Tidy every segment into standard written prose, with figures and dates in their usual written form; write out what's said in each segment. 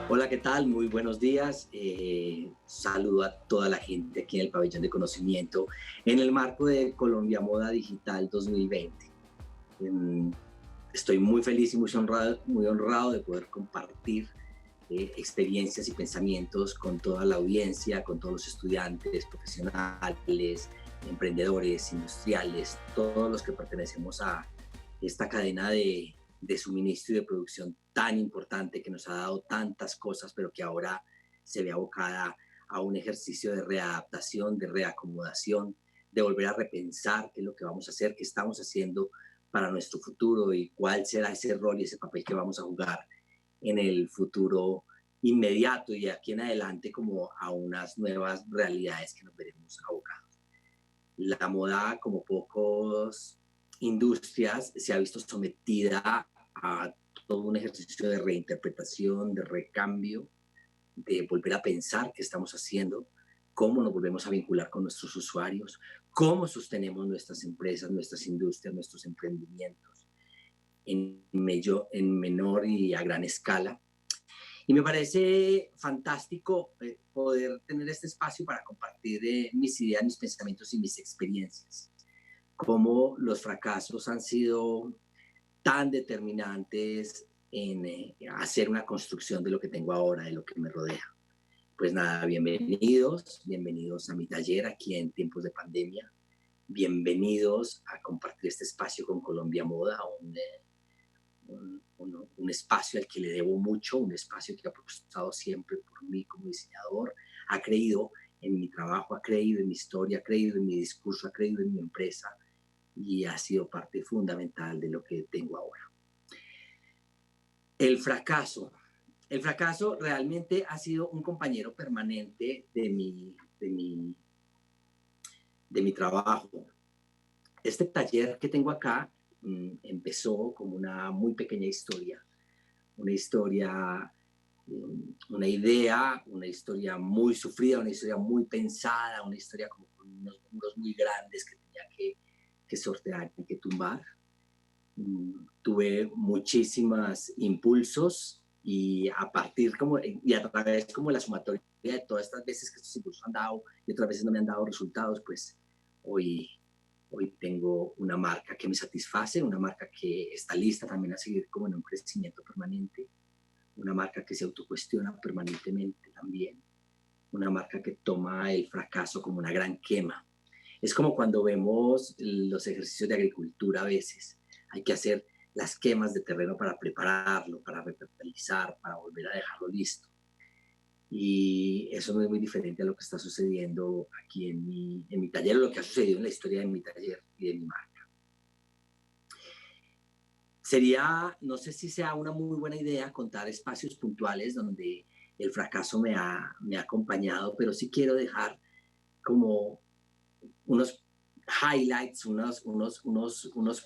Hola, ¿qué tal? Muy buenos días. Saludo a toda la gente aquí en el Pabellón de Conocimiento en el marco de Colombia Moda Digital 2020. Em, Estoy muy feliz y muy honrado de poder compartir experiencias y pensamientos con toda la audiencia, con todos los estudiantes, profesionales, emprendedores, industriales, todos los que pertenecemos a esta cadena de suministro y de producción tan importante que nos ha dado tantas cosas, pero que ahora se ve abocada a un ejercicio de readaptación, de reacomodación, de volver a repensar qué es lo que vamos a hacer, qué estamos haciendo para nuestro futuro y cuál será ese rol y ese papel que vamos a jugar en el futuro inmediato y de aquí en adelante como a unas nuevas realidades que nos veremos abocados. La moda, como pocos industrias, se ha visto sometida a todo un ejercicio de reinterpretación, de recambio, de volver a pensar qué estamos haciendo, cómo nos volvemos a vincular con nuestros usuarios, cómo sostenemos nuestras empresas, nuestras industrias, nuestros emprendimientos en menor y a gran escala. Y me parece fantástico poder tener este espacio para compartir mis ideas, mis pensamientos y mis experiencias. Cómo los fracasos han sido tan determinantes en hacer una construcción de lo que tengo ahora, de lo que me rodea. Pues nada, bienvenidos a mi taller aquí en tiempos de pandemia. Bienvenidos a compartir este espacio con Colombia Moda, un espacio al que le debo mucho, un espacio que ha apostado siempre por mí como diseñador, ha creído en mi trabajo, ha creído en mi historia, ha creído en mi discurso, ha creído en mi empresa y ha sido parte fundamental de lo que tengo ahora. El fracaso. El fracaso realmente ha sido un compañero permanente de mi trabajo. Este taller que tengo acá empezó como una muy pequeña historia, una historia, una idea, una historia muy sufrida, una historia muy pensada, una historia como con unos muros muy grandes que tenía que sortear y que tumbar. Tuve muchísimos impulsos y a partir como, y a través como la sumatoria de todas estas veces que estos impulsos han dado y otras veces no me han dado resultados, pues hoy, hoy tengo una marca que me satisface, una marca que está lista también a seguir como en un crecimiento permanente, una marca que se autocuestiona permanentemente también, una marca que toma el fracaso como una gran quema. Es como cuando vemos los ejercicios de agricultura a veces. Hay que hacer las quemas de terreno para prepararlo, para refertilizar, para volver a dejarlo listo. Y eso no es muy diferente a lo que está sucediendo aquí en mi taller, o lo que ha sucedido en la historia de mi taller y de mi marca. Sería, no sé si sea una muy buena idea contar espacios puntuales donde el fracaso me ha acompañado, pero sí quiero dejar como unos highlights, unos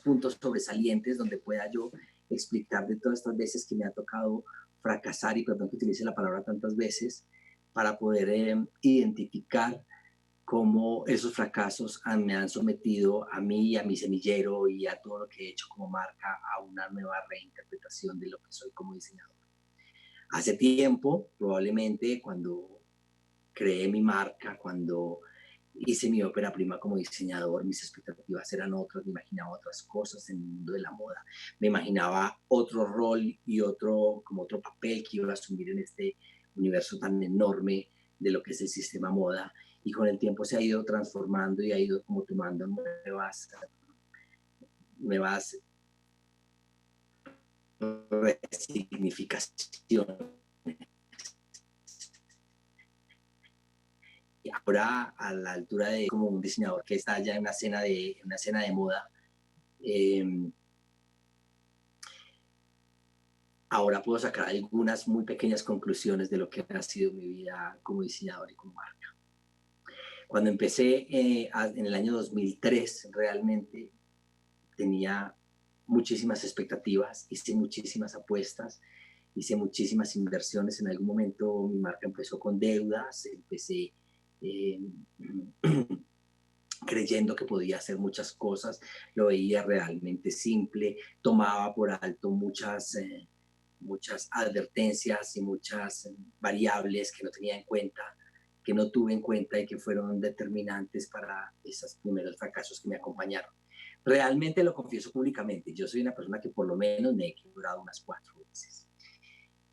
puntos sobresalientes donde pueda yo explicar de todas estas veces que me ha tocado fracasar, y perdón que utilice la palabra tantas veces, para poder identificar cómo esos fracasos me han sometido a mí y a mi semillero y a todo lo que he hecho como marca a una nueva reinterpretación de lo que soy como diseñador. Hace tiempo, probablemente cuando creé mi marca, cuando hice mi ópera prima como diseñador, mis expectativas eran otras, me imaginaba otras cosas en el mundo de la moda, me imaginaba otro rol y como otro papel que iba a asumir en este universo tan enorme de lo que es el sistema moda, y con el tiempo se ha ido transformando y ha ido como tomando nuevas resignificaciones. Y ahora, a la altura de como un diseñador que está ya en una escena de moda, eh, ahora puedo sacar algunas muy pequeñas conclusiones de lo que ha sido mi vida como diseñador y como marca. Cuando empecé en el año 2003, realmente tenía muchísimas expectativas, hice muchísimas apuestas, hice muchísimas inversiones. En algún momento mi marca empezó con deudas, empecé eh, creyendo que podía hacer muchas cosas, lo veía realmente simple, tomaba por alto muchas advertencias y muchas variables que no tenía en cuenta, que no tuve en cuenta y que fueron determinantes para esos primeros fracasos que me acompañaron. Realmente lo confieso públicamente, yo soy una persona que por lo menos me he equivocado unas 4 veces.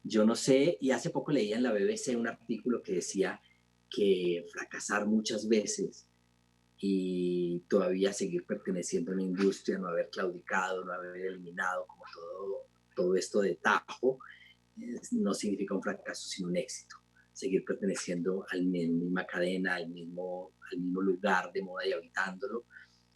Yo no sé, y hace poco leía en la BBC un artículo que decía que fracasar muchas veces y todavía seguir perteneciendo a una industria, no haber claudicado, no haber eliminado como todo esto de tajo, no significa un fracaso, sino un éxito. Seguir perteneciendo a la misma cadena, al mismo lugar de moda y habitándolo,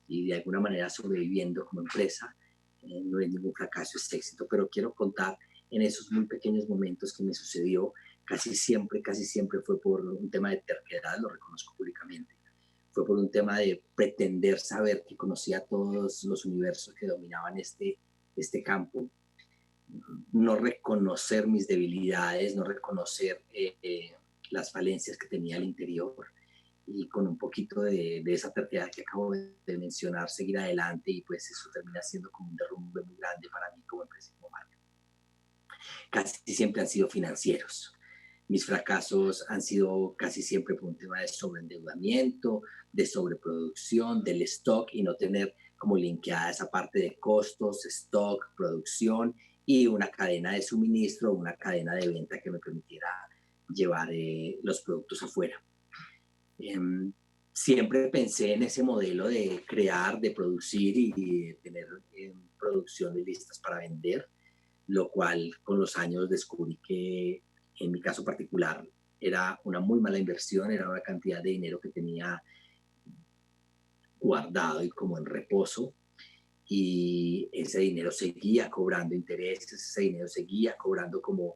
y de alguna manera sobreviviendo como empresa, no es ningún fracaso, es éxito. Pero quiero contar en esos muy pequeños momentos que me sucedió, casi siempre fue por un tema de terquedad, lo reconozco públicamente. Fue por un tema de pretender saber que conocía todos los universos que dominaban este campo, no reconocer mis debilidades, no reconocer las falencias que tenía al interior, y con un poquito de esa terquedad que acabo de mencionar, seguir adelante, y pues eso termina siendo como un derrumbe muy grande para mí como empresa y como marca. Casi siempre han sido financieros. Mis fracasos han sido casi siempre por un tema de sobreendeudamiento, de sobreproducción, del stock, y no tener como linkeada esa parte de costos, stock, producción y una cadena de suministro, una cadena de venta que me permitiera llevar los productos afuera. Siempre pensé en ese modelo de crear, de producir y de tener producciones listas para vender, lo cual con los años descubrí que en mi caso particular era una muy mala inversión, era una cantidad de dinero que tenía guardado y como en reposo, y ese dinero seguía cobrando intereses, ese dinero seguía cobrando como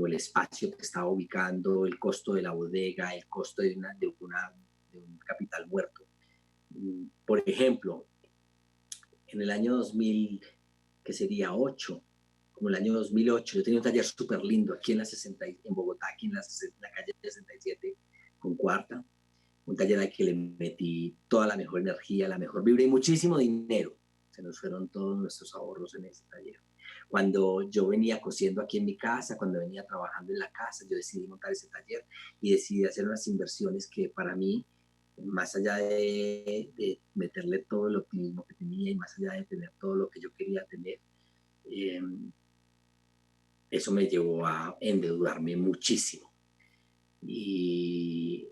el espacio que estaba ubicando, el costo de la bodega, el costo de un capital muerto. Por ejemplo, en el año 2000, que sería 8, como el año 2008, yo tenía un taller súper lindo aquí en Bogotá, aquí en la calle 67 con Cuarta, un taller al que le metí toda la mejor energía, la mejor vibra y muchísimo dinero. Se nos fueron todos nuestros ahorros en ese taller. Cuando yo venía cosiendo aquí en mi casa, cuando venía trabajando en la casa, yo decidí montar ese taller y decidí hacer unas inversiones que para mí, más allá de meterle todo el optimismo que tenía y más allá de tener todo lo que yo quería tener, eh, eso me llevó a endeudarme muchísimo. Y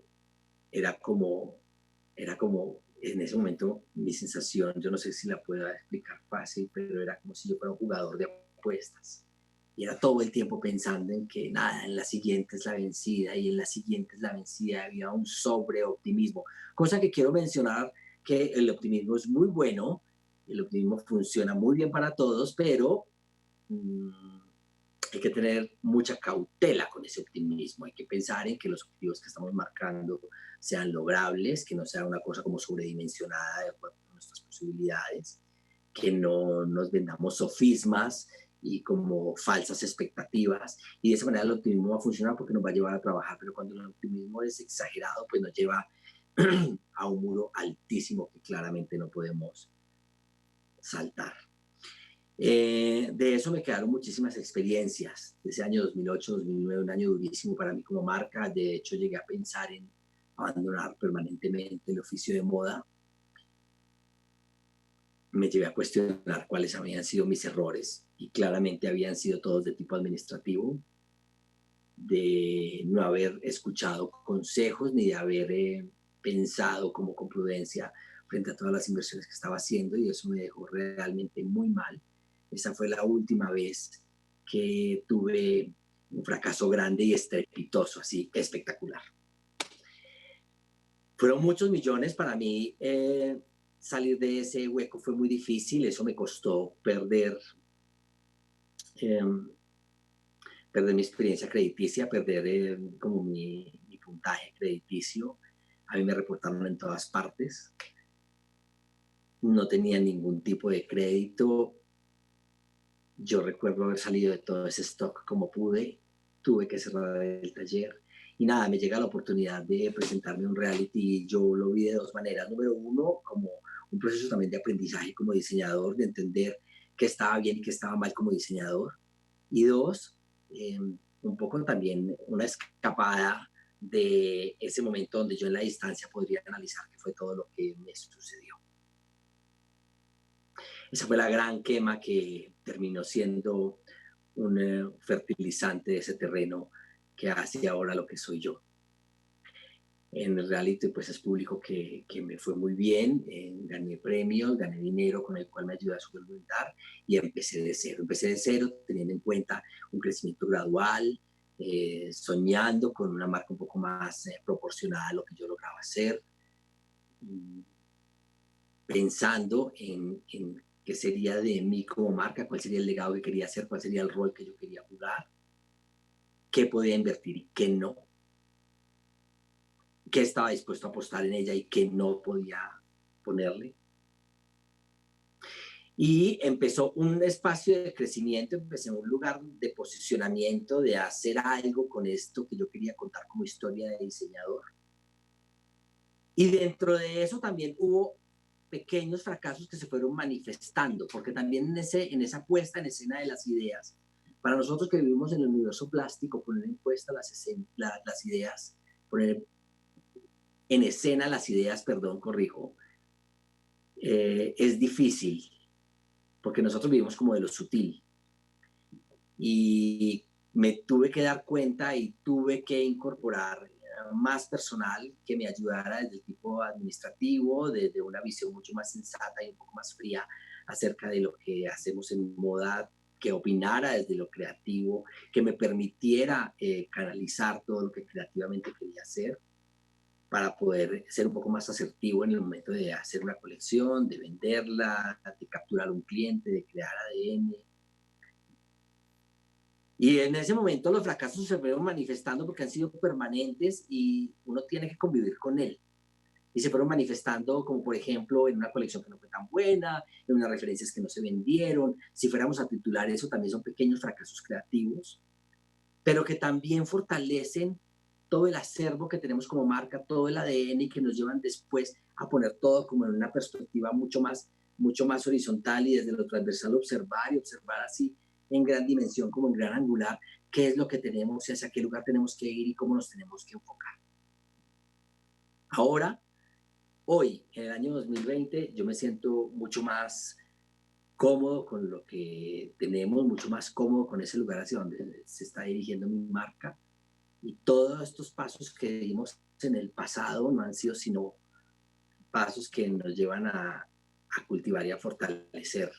era como, era como en ese momento mi sensación, yo no sé si la puedo explicar fácil, pero era como si yo fuera un jugador de apuestas. Y era todo el tiempo pensando en que nada, en la siguiente es la vencida y en la siguiente es la vencida. Había un sobreoptimismo. Cosa que quiero mencionar, que el optimismo es muy bueno, el optimismo funciona muy bien para todos, pero mmm, hay que tener mucha cautela con ese optimismo. Hay que pensar en que los objetivos que estamos marcando sean logrables, que no sea una cosa como sobredimensionada de acuerdo con nuestras posibilidades, que no nos vendamos sofismas y como falsas expectativas, y de esa manera el optimismo va a funcionar porque nos va a llevar a trabajar. Pero cuando el optimismo es exagerado, pues nos lleva a un muro altísimo que claramente no podemos saltar. De eso me quedaron muchísimas experiencias. Ese año 2008-2009, un año durísimo para mí como marca. De hecho, llegué a pensar en abandonar permanentemente el oficio de moda. Me llevé a cuestionar cuáles habían sido mis errores, y claramente habían sido todos de tipo administrativo, de no haber escuchado consejos ni de haber pensado como con prudencia frente a todas las inversiones que estaba haciendo, y eso me dejó realmente muy mal. Esa fue la última vez que tuve un fracaso grande y estrepitoso, así espectacular. Fueron muchos millones para mí. Salir de ese hueco fue muy difícil. Eso me costó eh, perder mi experiencia crediticia, perder como mi puntaje crediticio. A mí me reportaron en todas partes. No tenía ningún tipo de crédito. Yo recuerdo haber salido de todo ese stock como pude. Tuve que cerrar el taller. Y nada, me llega la oportunidad de presentarme un reality, y yo lo vi de dos maneras. Número uno, como un proceso también de aprendizaje como diseñador, de entender qué estaba bien y qué estaba mal como diseñador. Y dos, un poco también una escapada de ese momento donde yo en la distancia podría analizar qué fue todo lo que me sucedió. Esa fue la gran quema que terminó siendo un fertilizante de ese terreno que hace ahora lo que soy yo. En el reality pues es público que me fue muy bien, gané premios, gané dinero con el cual me ayudé a solventar y empecé de cero teniendo en cuenta un crecimiento gradual, soñando con una marca un poco más proporcionada a lo que yo lograba hacer, mm, pensando en qué sería de mí como marca, cuál sería el legado que quería hacer, cuál sería el rol que yo quería jugar, qué podía invertir y qué no, qué estaba dispuesto a apostar en ella y qué no podía ponerle. Y empezó un espacio de crecimiento, empecé en un lugar de posicionamiento, de hacer algo con esto que yo quería contar como historia de diseñador. Y dentro de eso también hubo pequeños fracasos que se fueron manifestando, porque también en esa puesta en escena de las ideas, para nosotros que vivimos en el universo plástico, poner en puesta las ideas, poner en escena las ideas, perdón, corrijo, es difícil, porque nosotros vivimos como de lo sutil. Y me tuve que dar cuenta y tuve que incorporar más personal que me ayudara desde el tipo administrativo, desde una visión mucho más sensata y un poco más fría acerca de lo que hacemos en moda, que opinara desde lo creativo, que me permitiera canalizar todo lo que creativamente quería hacer para poder ser un poco más asertivo en el momento de hacer una colección, de venderla, de capturar un cliente, de crear ADN. Y en ese momento los fracasos se fueron manifestando porque han sido permanentes y uno tiene que convivir con él. Y se fueron manifestando como por ejemplo en una colección que no fue tan buena, en unas referencias que no se vendieron. Si fuéramos a titular eso, también son pequeños fracasos creativos, pero que también fortalecen todo el acervo que tenemos como marca, todo el ADN y que nos llevan después a poner todo como en una perspectiva mucho más horizontal y desde lo transversal observar y observar así en gran dimensión como en gran angular qué es lo que tenemos y hacia qué lugar tenemos que ir y cómo nos tenemos que enfocar. Ahora, hoy, en el año 2020, yo me siento mucho más cómodo con lo que tenemos, mucho más cómodo con ese lugar hacia donde se está dirigiendo mi marca. Y todos estos pasos que dimos en el pasado no han sido sino pasos que nos llevan a cultivar y a fortalecer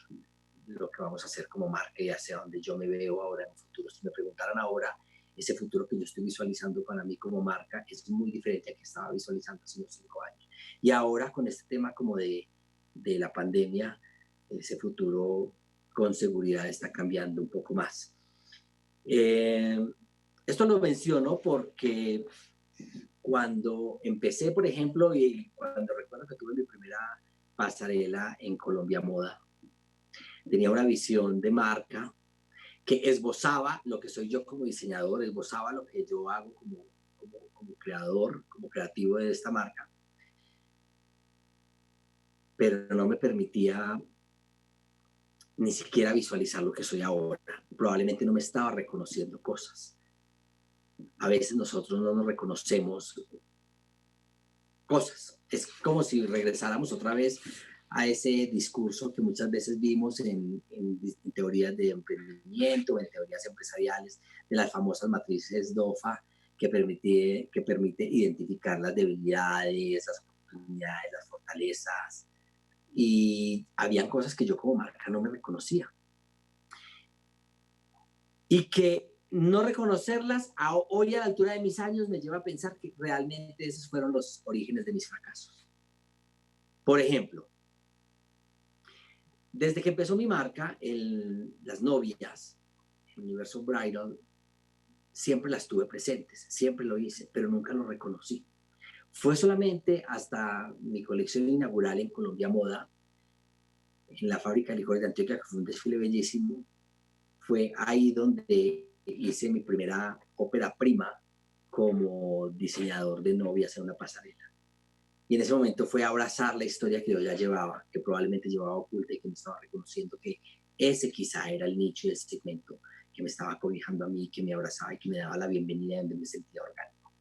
lo que vamos a hacer como marca y hacia donde yo me veo ahora en un futuro. Si me preguntaran ahora, ese futuro que yo estoy visualizando para mí como marca es muy diferente al que estaba visualizando hace unos 5 años. Y ahora con este tema como de la pandemia, ese futuro con seguridad está cambiando un poco más. Esto lo menciono porque cuando empecé, por ejemplo, y cuando recuerdo que tuve mi primera pasarela en Colombia Moda, tenía una visión de marca que esbozaba lo que soy yo como diseñador, esbozaba lo que yo hago como creador, como creativo de esta marca, pero no me permitía ni siquiera visualizar lo que soy ahora. Probablemente no me estaba reconociendo cosas. A veces nosotros no nos reconocemos cosas. Es como si regresáramos otra vez a ese discurso que muchas veces vimos en teorías de emprendimiento, en teorías empresariales, de las famosas matrices DOFA, que permite identificar las debilidades, las oportunidades, las fortalezas. Y habían cosas que yo como marca no me reconocía. Y que no reconocerlas hoy a la altura de mis años me lleva a pensar que realmente esos fueron los orígenes de mis fracasos. Por ejemplo, desde que empezó mi marca, las novias, el universo bridal, siempre las tuve presentes, siempre lo hice, pero nunca lo reconocí. Fue solamente hasta mi colección inaugural en Colombia Moda, en la fábrica de licores de Antioquia, que fue un desfile bellísimo. Fue ahí donde hice mi primera ópera prima como diseñador de novias en una pasarela. Y en ese momento fue abrazar la historia que yo ya llevaba, que probablemente llevaba oculta y que me estaba reconociendo que ese quizá era el nicho y el segmento que me estaba cobijando a mí, que me abrazaba y que me daba la bienvenida donde me sentía orgánico.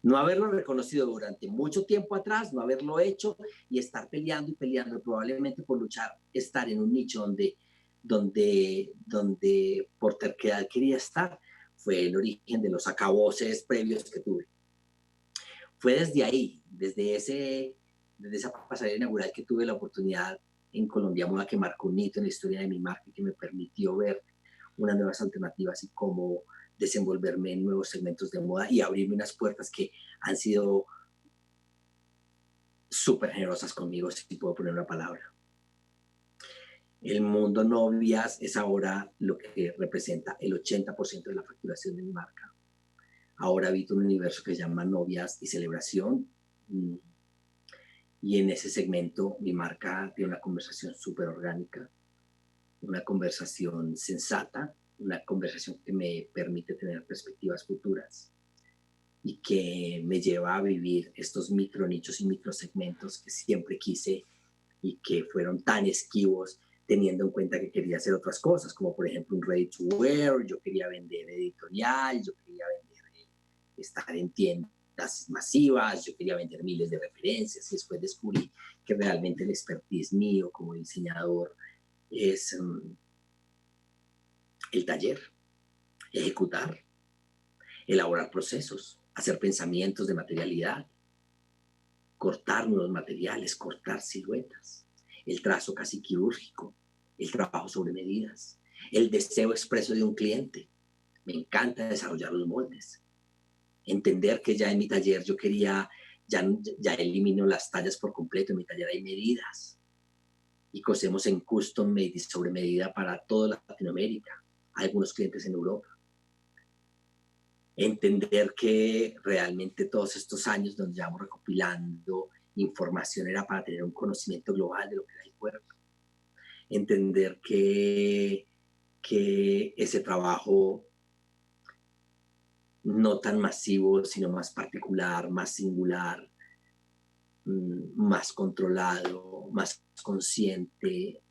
No haberlo reconocido durante mucho tiempo atrás, no haberlo hecho y estar peleando y peleando probablemente por luchar, estar en un nicho donde por terquedad quería estar, fue el origen de los acaboses previos que tuve. Fue desde ahí, desde esa pasarela inaugural que tuve la oportunidad en Colombia Moda, que marcó un hito en la historia de mi marca y que me permitió ver unas nuevas alternativas y cómo desenvolverme en nuevos segmentos de moda y abrirme unas puertas que han sido súper generosas conmigo, si puedo poner una palabra. El mundo novias es ahora lo que representa el 80% de la facturación de mi marca. Ahora habito un universo que se llama novias y celebración. Y en ese segmento mi marca tiene una conversación súper orgánica, una conversación sensata, una conversación que me permite tener perspectivas futuras y que me lleva a vivir estos micronichos y microsegmentos que siempre quise y que fueron tan esquivos, teniendo en cuenta que quería hacer otras cosas, como por ejemplo un ready to wear, yo quería vender editorial, yo quería vender, estar en tiendas masivas, yo quería vender miles de referencias y después descubrí que realmente el expertise mío como diseñador es el taller, ejecutar, elaborar procesos, hacer pensamientos de materialidad, cortar nuevos materiales, cortar siluetas, el trazo casi quirúrgico, el trabajo sobre medidas, el deseo expreso de un cliente. Me encanta desarrollar los moldes. Entender que ya en mi taller yo quería, ya elimino las tallas por completo, en mi taller hay medidas y cosemos en custom made y sobre medida para toda Latinoamérica, algunos clientes en Europa. Entender que realmente todos estos años donde llevamos recopilando información era para tener un conocimiento global de lo que era el cuerpo. Entender que ese trabajo no tan masivo, sino más particular, más singular, más controlado, más consciente,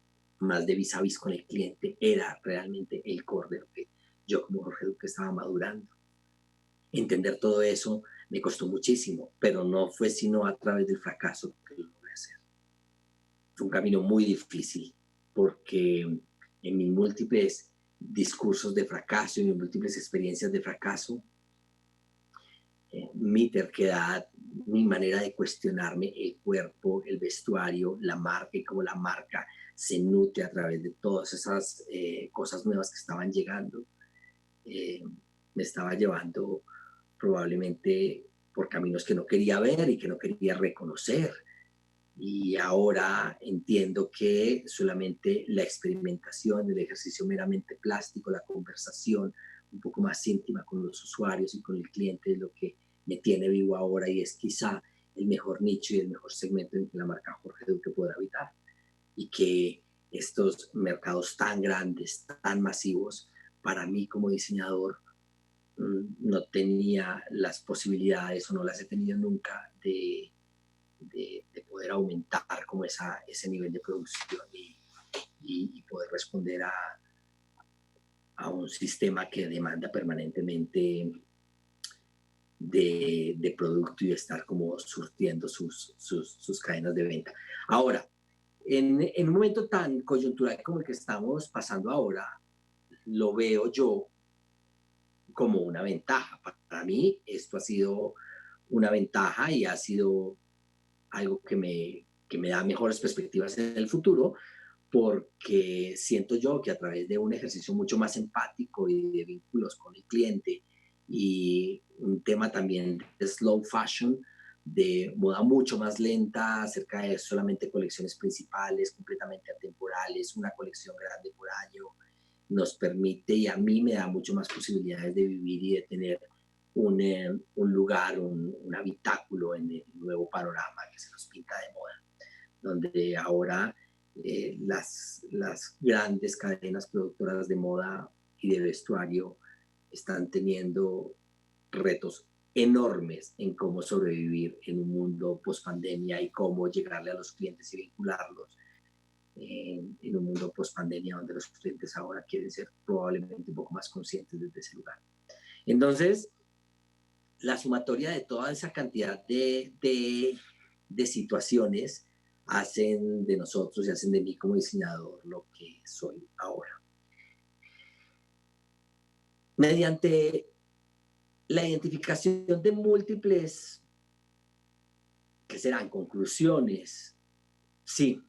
más de vis a vis con el cliente, era realmente el core de lo que yo como Jorge Duque estaba madurando. Entender todo eso me costó muchísimo, pero no fue sino a través del fracaso que lo logré hacer. Fue un camino muy difícil porque en mis múltiples discursos de fracaso y mis múltiples experiencias de fracaso, mi terquedad, mi manera de cuestionarme el cuerpo, el vestuario, la marca y cómo la marca se nutre a través de todas esas cosas nuevas que estaban llegando, me estaba llevando probablemente por caminos que no quería ver y que no quería reconocer. Y ahora entiendo que solamente la experimentación, el ejercicio meramente plástico, la conversación un poco más íntima con los usuarios y con el cliente es lo que me tiene vivo ahora y es quizá el mejor nicho y el mejor segmento en que la marca Jorge Duque podrá habitar. Y que estos mercados tan grandes, tan masivos, para mí como diseñador, no tenía las posibilidades o no las he tenido nunca de poder aumentar como ese nivel de producción y poder responder a un sistema que demanda permanentemente de producto y estar como surtiendo sus cadenas de venta. Ahora, en un momento tan coyuntural como el que estamos pasando ahora, lo veo yo como una ventaja. Para mí esto ha sido una ventaja y ha sido algo que me da mejores perspectivas en el futuro, porque siento yo que a través de un ejercicio mucho más empático y de vínculos con el cliente y un tema también de slow fashion, de moda mucho más lenta, acerca de solamente colecciones principales, completamente atemporales, una colección grande por año, nos permite y a mí me da mucho más posibilidades de vivir y de tener un lugar, un habitáculo en el nuevo panorama que se nos pinta de moda, donde ahora las grandes cadenas productoras de moda y de vestuario están teniendo retos enormes en cómo sobrevivir en un mundo post pandemia y cómo llegarle a los clientes y vincularlos en un mundo post-pandemia donde los clientes ahora quieren ser probablemente un poco más conscientes desde ese lugar. Entonces, la sumatoria de toda esa cantidad de situaciones hacen de nosotros y hacen de mí como diseñador lo que soy ahora. Mediante la identificación de múltiples, que serán conclusiones, sí,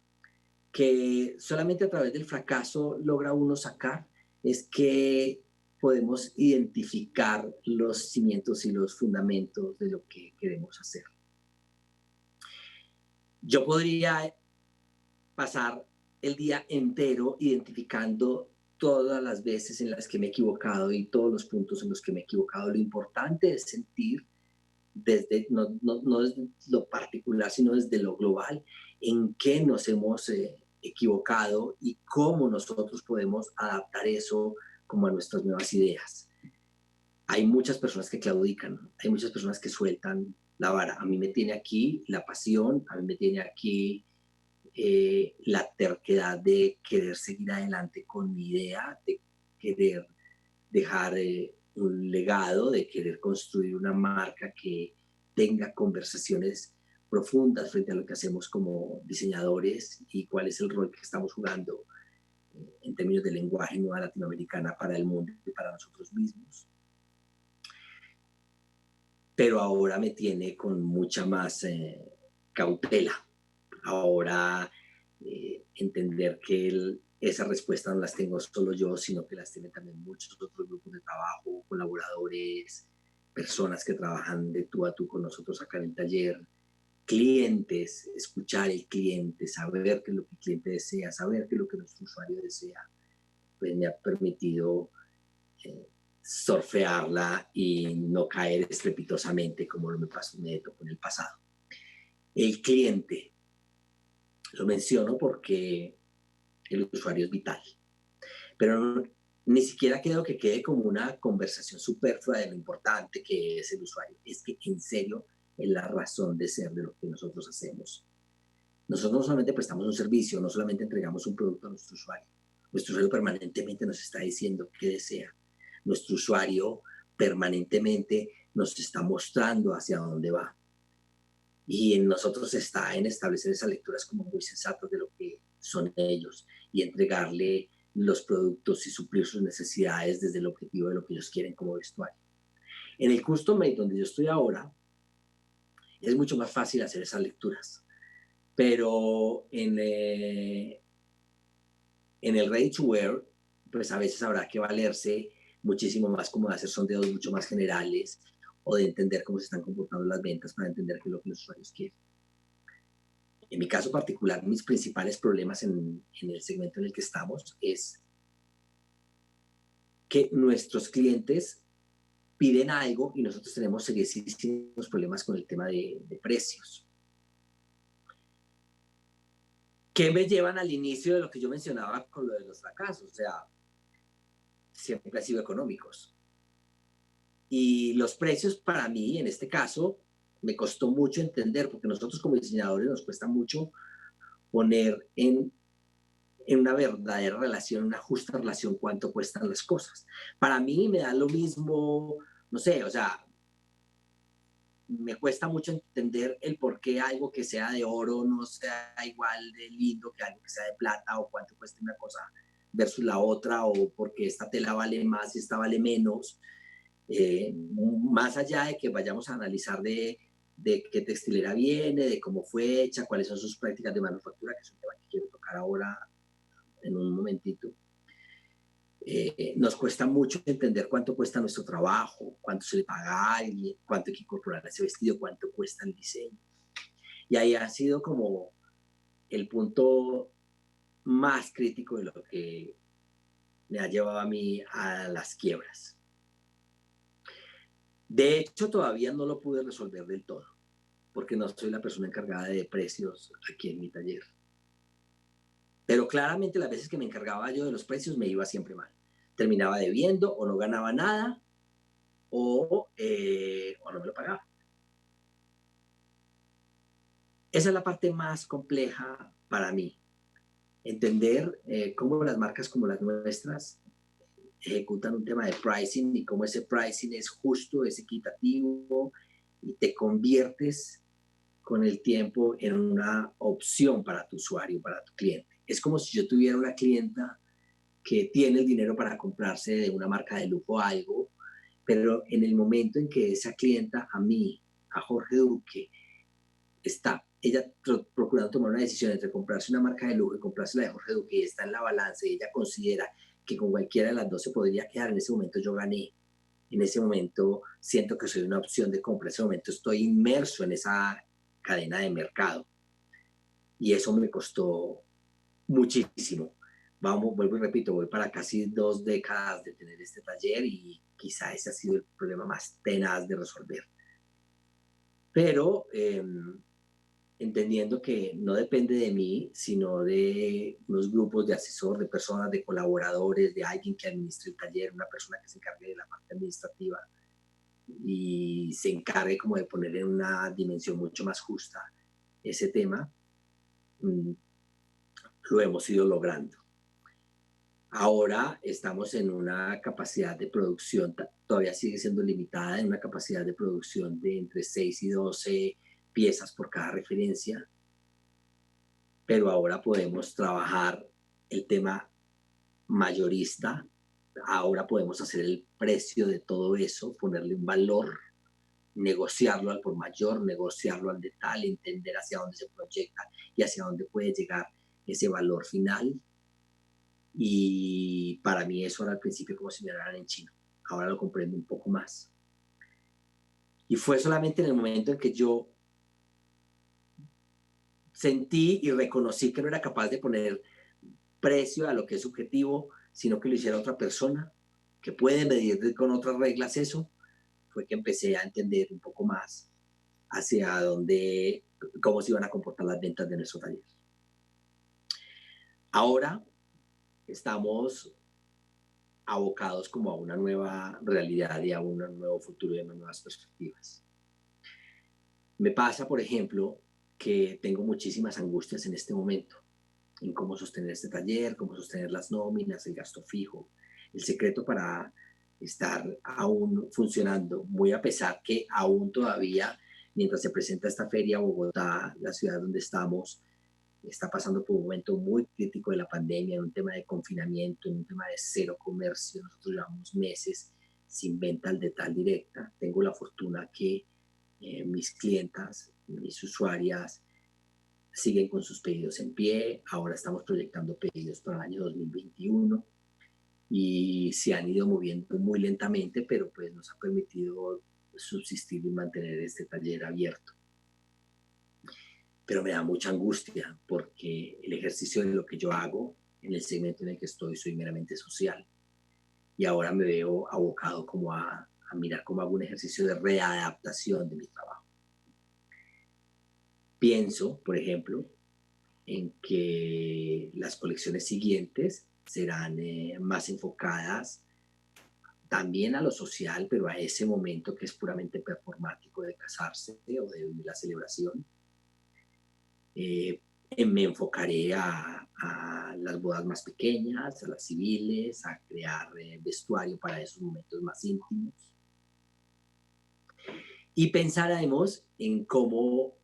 que solamente a través del fracaso logra uno sacar, es que podemos identificar los cimientos y los fundamentos de lo que queremos hacer. Yo podría pasar el día entero identificando todas las veces en las que me he equivocado y todos los puntos en los que me he equivocado. Lo importante es sentir desde, no desde lo particular, sino desde lo global, en qué nos hemos equivocado y cómo nosotros podemos adaptar eso como a nuestras nuevas ideas. Hay muchas personas que claudican, hay muchas personas que sueltan la vara. A mí me tiene aquí la pasión, a mí me tiene aquí la terquedad de querer seguir adelante con mi idea, de querer dejar un legado, de querer construir una marca que tenga conversaciones profundas frente a lo que hacemos como diseñadores y cuál es el rol que estamos jugando en términos de lenguaje nueva latinoamericana para el mundo y para nosotros mismos. Pero ahora me tiene con mucha más cautela. Ahora entender que esa respuesta no las tengo solo yo, sino que las tienen también muchos otros grupos de trabajo, colaboradores, personas que trabajan de tú a tú con nosotros acá en el taller, clientes, escuchar el cliente, saber qué es lo que el cliente desea, saber qué es lo que nuestro usuario desea, pues me ha permitido surfearla y no caer estrepitosamente como me tocó en el pasado. El cliente, lo menciono porque el usuario es vital, pero ni siquiera creo que quede como una conversación superflua de lo importante que es el usuario. Es que en serio es la razón de ser de lo que nosotros hacemos. Nosotros no solamente prestamos un servicio, no solamente entregamos un producto a nuestro usuario. Nuestro usuario permanentemente nos está diciendo qué desea. Nuestro usuario permanentemente nos está mostrando hacia dónde va. Y en nosotros está en establecer esas lecturas como muy sensatas de lo que son ellos y entregarle los productos y suplir sus necesidades desde el objetivo de lo que ellos quieren como vestuario. En el custom made donde yo estoy ahora, es mucho más fácil hacer esas lecturas, pero en el ready to wear, pues a veces habrá que valerse muchísimo más como de hacer sondeos mucho más generales o de entender cómo se están comportando las ventas para entender qué es lo que los usuarios quieren. En mi caso particular, mis principales problemas en el segmento en el que estamos es que nuestros clientes piden algo y nosotros tenemos seriosísimos problemas con el tema de precios. ¿Qué me llevan al inicio de lo que yo mencionaba con lo de los fracasos? O sea, siempre han sido económicos. Y los precios para mí, en este caso, me costó mucho entender, porque nosotros como diseñadores nos cuesta mucho poner en una verdadera relación, una justa relación, cuánto cuestan las cosas. Para mí me da lo mismo, no sé, o sea, me cuesta mucho entender el por qué algo que sea de oro no sea igual de lindo que algo que sea de plata, o cuánto cuesta una cosa versus la otra, o porque esta tela vale más y esta vale menos. Más allá de que vayamos a analizar de qué textilera viene, de cómo fue hecha, cuáles son sus prácticas de manufactura, que es un tema que quiero tocar ahora en un momentito. Nos cuesta mucho entender cuánto cuesta nuestro trabajo, cuánto se le paga a alguien, cuánto hay que incorporar a ese vestido, cuánto cuesta el diseño. Y ahí ha sido como el punto más crítico de lo que me ha llevado a mí a las quiebras. De hecho, todavía no lo pude resolver del todo, porque no soy la persona encargada de precios aquí en mi taller. Pero claramente las veces que me encargaba yo de los precios me iba siempre mal. Terminaba debiendo o no ganaba nada o no me lo pagaba. Esa es la parte más compleja para mí. entender cómo las marcas como las nuestras ejecutan un tema de pricing y cómo ese pricing es justo, es equitativo y te conviertes con el tiempo en una opción para tu usuario, para tu cliente. Es como si yo tuviera una clienta que tiene el dinero para comprarse de una marca de lujo algo, pero en el momento en que esa clienta a mí, a Jorge Duque, está ella procurando tomar una decisión entre comprarse una marca de lujo y comprarse la de Jorge Duque, y está en la balanza y ella considera que con cualquiera de las dos se podría quedar, en ese momento yo gané. En ese momento siento que soy una opción de compra, en ese momento estoy inmerso en esa cadena de mercado. Y eso me costó muchísimo. Vamos, vuelvo y repito, voy para casi 2 décadas de tener este taller y quizá ese ha sido el problema más tenaz de resolver. Pero entendiendo que no depende de mí, sino de unos grupos de asesor, de personas, de colaboradores, de alguien que administre el taller, una persona que se encargue de la parte administrativa y se encargue como de poner en una dimensión mucho más justa ese tema, lo hemos ido logrando. Ahora estamos en una capacidad de producción, todavía sigue siendo limitada, en una capacidad de producción de entre 6 y 12 piezas por cada referencia, pero ahora podemos trabajar el tema mayorista, ahora podemos hacer el precio de todo eso, ponerle un valor, negociarlo al por mayor, negociarlo al detalle, entender hacia dónde se proyecta y hacia dónde puede llegar ese valor final. Y para mí eso era al principio como si me hablaran en chino. Ahora lo comprendo un poco más. Y fue solamente en el momento en que yo sentí y reconocí que no era capaz de poner precio a lo que es subjetivo, sino que lo hiciera otra persona, que puede medir con otras reglas eso, fue que empecé a entender un poco más hacia dónde, cómo se iban a comportar las ventas de nuestro taller. Ahora estamos abocados como a una nueva realidad y a un nuevo futuro y a unas nuevas perspectivas. Me pasa, por ejemplo, que tengo muchísimas angustias en este momento, en cómo sostener este taller, cómo sostener las nóminas, el gasto fijo. El secreto para estar aún funcionando, muy a pesar que aún todavía, mientras se presenta esta feria, Bogotá, la ciudad donde estamos, está pasando por un momento muy crítico de la pandemia, en un tema de confinamiento, en un tema de cero comercio. Nosotros llevamos meses sin venta al detalle directa. Tengo la fortuna que mis clientas, mis usuarias, siguen con sus pedidos en pie. Ahora estamos proyectando pedidos para el año 2021 y se han ido moviendo muy lentamente, pero pues nos ha permitido subsistir y mantener este taller abierto. Pero me da mucha angustia porque el ejercicio de lo que yo hago en el segmento en el que estoy soy meramente social y ahora me veo abocado como a mirar cómo hago un ejercicio de readaptación de mi trabajo. Pienso, por ejemplo, en que las colecciones siguientes serán más enfocadas también a lo social, pero a ese momento que es puramente performático de casarse o de vivir la celebración. Me enfocaré a las bodas más pequeñas, a las civiles, a crear vestuario para esos momentos más íntimos. Y pensaremos en cómo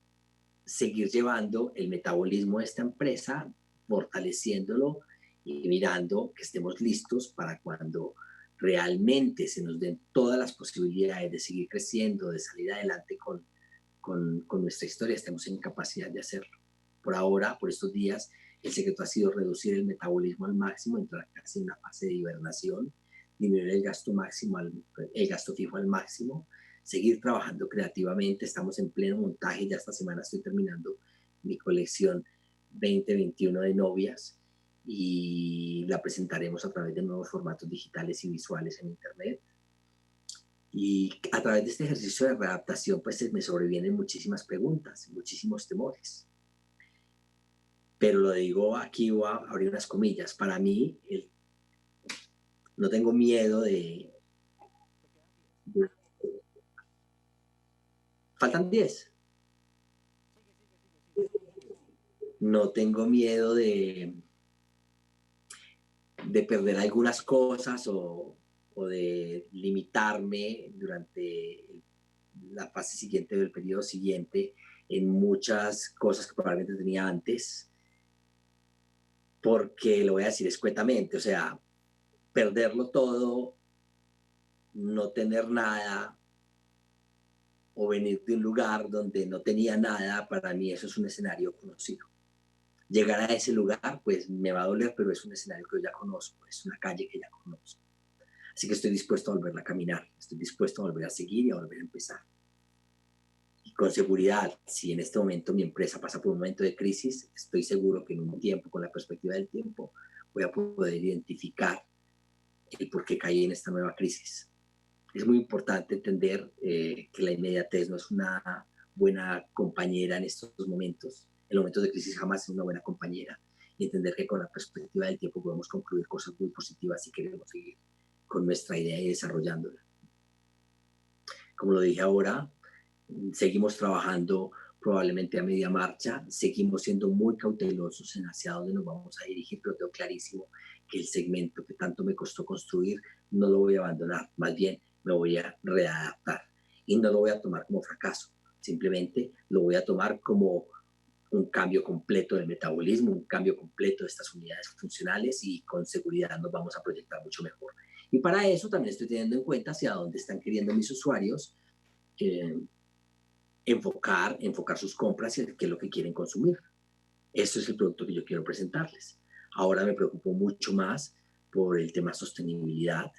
seguir llevando el metabolismo de esta empresa, fortaleciéndolo y mirando que estemos listos para cuando realmente se nos den todas las posibilidades de seguir creciendo, de salir adelante con nuestra historia, estemos en capacidad de hacerlo. Por ahora, por estos días, el secreto ha sido reducir el metabolismo al máximo, entrar casi en una fase de hibernación, disminuir el gasto máximo, el gasto fijo al máximo, seguir trabajando creativamente. Estamos en pleno montaje, ya esta semana estoy terminando mi colección 2021 de novias y la presentaremos a través de nuevos formatos digitales y visuales en internet. Y a través de este ejercicio de readaptación, pues me sobrevienen muchísimas preguntas, muchísimos temores. Pero lo digo aquí, voy a abrir unas comillas. Para mí, no tengo miedo de... Faltan 10. No tengo miedo de perder algunas cosas o de limitarme durante la fase siguiente del periodo siguiente en muchas cosas que probablemente tenía antes, porque lo voy a decir escuetamente, o sea, perderlo todo, no tener nada o venir de un lugar donde no tenía nada, para mí eso es un escenario conocido. Llegar a ese lugar, pues me va a doler, pero es un escenario que yo ya conozco, es una calle que ya conozco. Así que estoy dispuesto a volver a caminar, estoy dispuesto a volver a seguir y a volver a empezar. Y con seguridad, si en este momento mi empresa pasa por un momento de crisis, estoy seguro que en un tiempo, con la perspectiva del tiempo, voy a poder identificar el por qué caí en esta nueva crisis. Es muy importante entender que la inmediatez no es una buena compañera en estos momentos. En los momentos de crisis jamás es una buena compañera. Y entender que con la perspectiva del tiempo podemos concluir cosas muy positivas si queremos seguir con nuestra idea y desarrollándola. Como lo dije ahora, seguimos trabajando probablemente a media marcha, seguimos siendo muy cautelosos en hacia dónde nos vamos a dirigir, pero tengo clarísimo que el segmento que tanto me costó construir no lo voy a abandonar, más bien me voy a readaptar y no lo voy a tomar como fracaso, simplemente lo voy a tomar como un cambio completo del metabolismo, un cambio completo de estas unidades funcionales y con seguridad nos vamos a proyectar mucho mejor. Y para eso también estoy teniendo en cuenta hacia dónde están queriendo mis usuarios enfocar sus compras y qué es lo que quieren consumir. Eso es el producto que yo quiero presentarles. Ahora me preocupo mucho más por el tema sostenibilidad,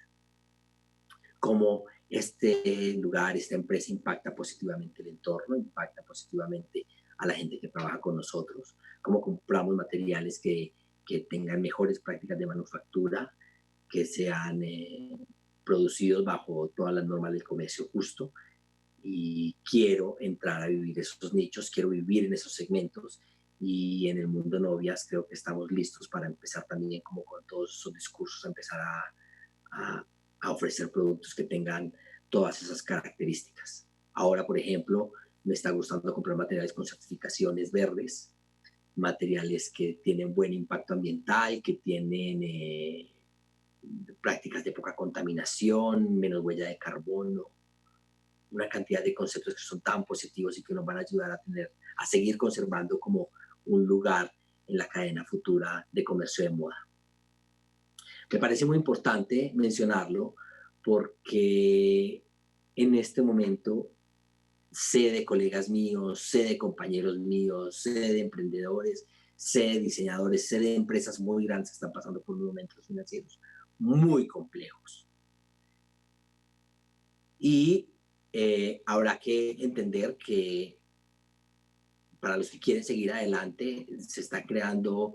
cómo este lugar, esta empresa impacta positivamente el entorno, impacta positivamente a la gente que trabaja con nosotros, cómo compramos materiales que tengan mejores prácticas de manufactura, que sean producidos bajo todas las normas del comercio justo, y quiero entrar a vivir esos nichos, quiero vivir en esos segmentos y en el mundo novias creo que estamos listos para empezar también como con todos esos discursos a empezar a, a ofrecer productos que tengan todas esas características. Ahora, por ejemplo, me está gustando comprar materiales con certificaciones verdes, materiales que tienen buen impacto ambiental, que tienen prácticas de poca contaminación, menos huella de carbono, una cantidad de conceptos que son tan positivos y que nos van a ayudar a seguir conservando como un lugar en la cadena futura de comercio de moda. Me parece muy importante mencionarlo porque en este momento sé de colegas míos, sé de compañeros míos, sé de emprendedores, sé de diseñadores, sé de empresas muy grandes que están pasando por momentos financieros muy complejos. Y habrá que entender que para los que quieren seguir adelante se están creando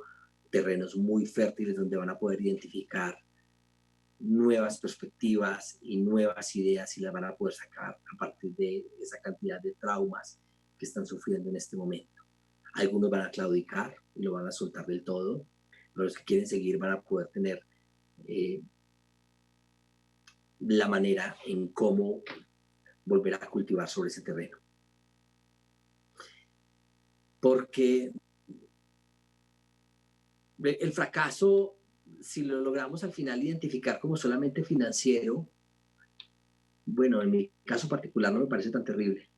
terrenos muy fértiles donde van a poder identificar nuevas perspectivas y nuevas ideas y las van a poder sacar a partir de esa cantidad de traumas que están sufriendo en este momento. Algunos van a claudicar y lo van a soltar del todo, pero los que quieren seguir van a poder tener la manera en cómo volver a cultivar sobre ese terreno. Porque el fracaso, si lo logramos al final identificar como solamente financiero, bueno, en mi caso particular no me parece tan terrible,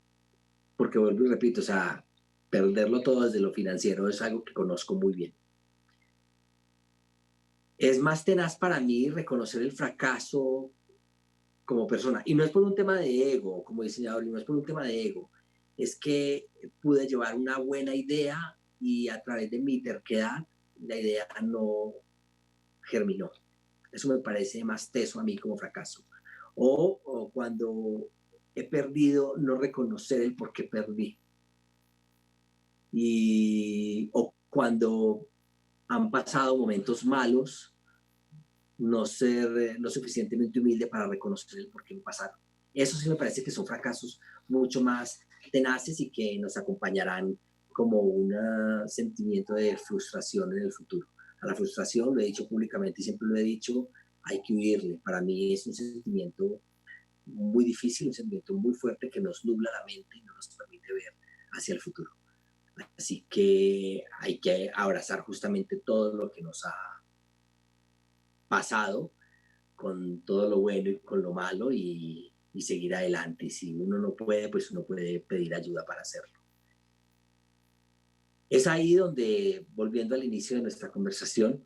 porque vuelvo y repito, o sea, perderlo todo desde lo financiero es algo que conozco muy bien. Es más tenaz para mí reconocer el fracaso como persona, y no es por un tema de ego, como diseñador, y no es por un tema de ego, es que pude llevar una buena idea y a través de mi terquedad, la idea no germinó. Eso me parece más teso a mí como fracaso. O cuando he perdido, no reconocer el por qué perdí. O cuando han pasado momentos malos, no ser lo suficientemente humilde para reconocer el por qué me pasaron. Eso sí me parece que son fracasos mucho más tenaces y que nos acompañarán como un sentimiento de frustración en el futuro. A la frustración, lo he dicho públicamente y siempre lo he dicho, hay que huirle. Para mí es un sentimiento muy difícil, un sentimiento muy fuerte que nos nubla la mente y no nos permite ver hacia el futuro. Así que hay que abrazar justamente todo lo que nos ha pasado, con todo lo bueno y con lo malo y seguir adelante. Y si uno no puede, pues uno puede pedir ayuda para hacerlo. Es ahí donde, volviendo al inicio de nuestra conversación,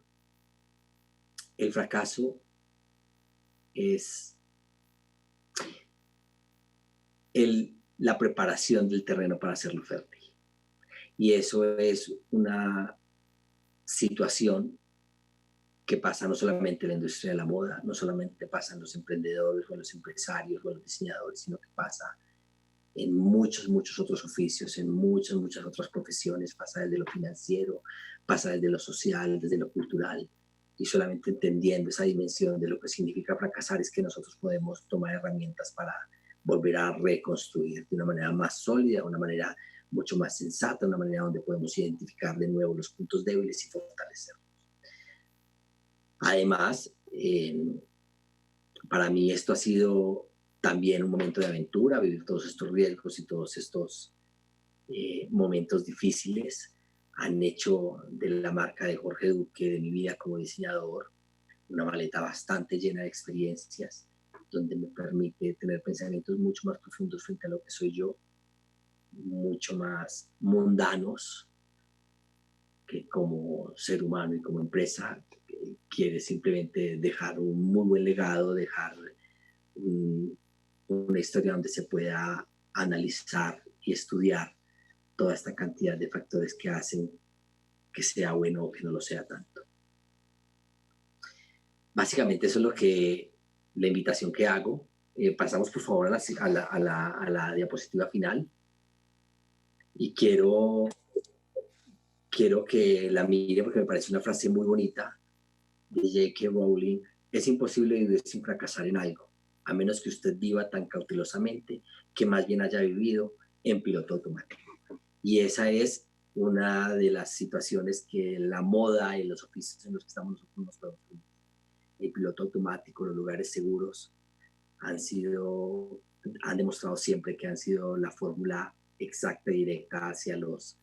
el fracaso es la preparación del terreno para hacerlo fértil. Y eso es una situación que pasa no solamente en la industria de la moda, no solamente pasa en los emprendedores o en los empresarios o en los diseñadores, sino que pasa en muchos, muchos otros oficios, en muchas, muchas otras profesiones, pasa desde lo financiero, pasa desde lo social, desde lo cultural, y solamente entendiendo esa dimensión de lo que significa fracasar es que nosotros podemos tomar herramientas para volver a reconstruir de una manera más sólida, de una manera mucho más sensata, de una manera donde podemos identificar de nuevo los puntos débiles y fortalecerlos. Además, para mí esto ha sido también un momento de aventura, vivir todos estos riesgos y todos estos momentos difíciles han hecho de la marca de Jorge Duque, de mi vida como diseñador, una maleta bastante llena de experiencias, donde me permite tener pensamientos mucho más profundos frente a lo que soy yo, mucho más mundanos, que como ser humano y como empresa quiere simplemente dejar un muy buen legado, dejar una historia donde se pueda analizar y estudiar toda esta cantidad de factores que hacen que sea bueno o que no lo sea tanto. Básicamente eso es lo que la invitación que hago. Pasamos por favor a la diapositiva final y quiero que la mire porque me parece una frase muy bonita de J.K. Rowling. Es imposible vivir sin fracasar en algo, a menos que usted viva tan cautelosamente que más bien haya vivido en piloto automático. Y esa es una de las situaciones que la moda y los oficios en los que estamos nosotros nos podemos permitir. El piloto automático, los lugares seguros han demostrado siempre que han sido la fórmula exacta y directa hacia los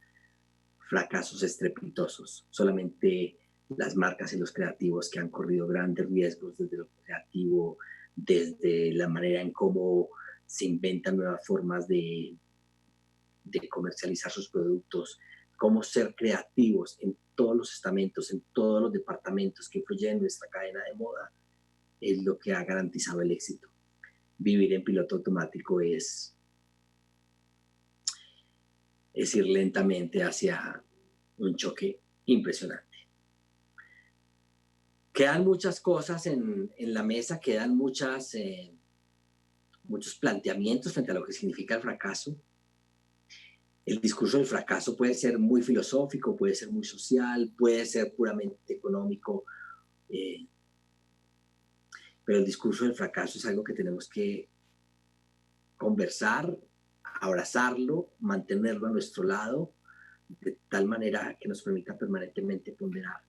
fracasos estrepitosos. Solamente las marcas y los creativos que han corrido grandes riesgos desde lo creativo, desde la manera en cómo se inventan nuevas formas de comercializar sus productos, cómo ser creativos en todos los estamentos, en todos los departamentos que influyen en nuestra cadena de moda, es lo que ha garantizado el éxito. Vivir en piloto automático es ir lentamente hacia un choque impresionante. Quedan muchas cosas en la mesa, quedan muchos planteamientos frente a lo que significa el fracaso. El discurso del fracaso puede ser muy filosófico, puede ser muy social, puede ser puramente económico, pero el discurso del fracaso es algo que tenemos que conversar, abrazarlo, mantenerlo a nuestro lado, de tal manera que nos permita permanentemente ponderar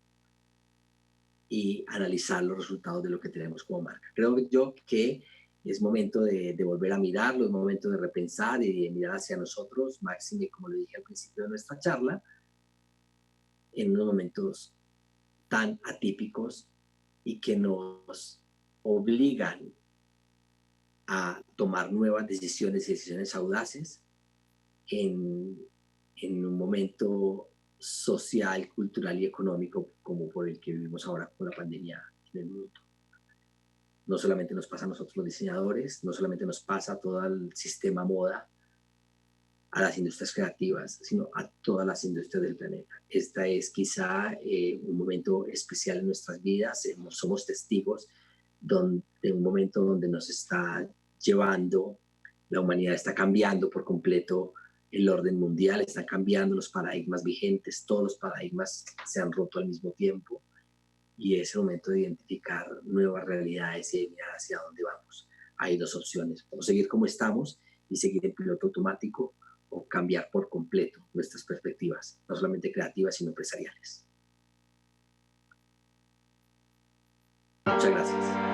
y analizar los resultados de lo que tenemos como marca. Creo yo que es momento de volver a mirarlo, es momento de repensar y de mirar hacia nosotros, máxime, como lo dije al principio de nuestra charla, en unos momentos tan atípicos y que nos obligan a tomar nuevas decisiones y decisiones audaces en un momento social, cultural y económico como por el que vivimos ahora con la pandemia en el mundo. No solamente nos pasa a nosotros los diseñadores, no solamente nos pasa a todo el sistema moda, a las industrias creativas, sino a todas las industrias del planeta. Esta es quizá un momento especial en nuestras vidas, somos testigos de un momento donde nos está llevando, la humanidad está cambiando por completo el orden mundial, están cambiando los paradigmas vigentes, todos los paradigmas se han roto al mismo tiempo y es el momento de identificar nuevas realidades y de mirar hacia dónde vamos. Hay dos opciones, podemos seguir como estamos y seguir en piloto automático o cambiar por completo nuestras perspectivas, no solamente creativas, sino empresariales. Muchas gracias.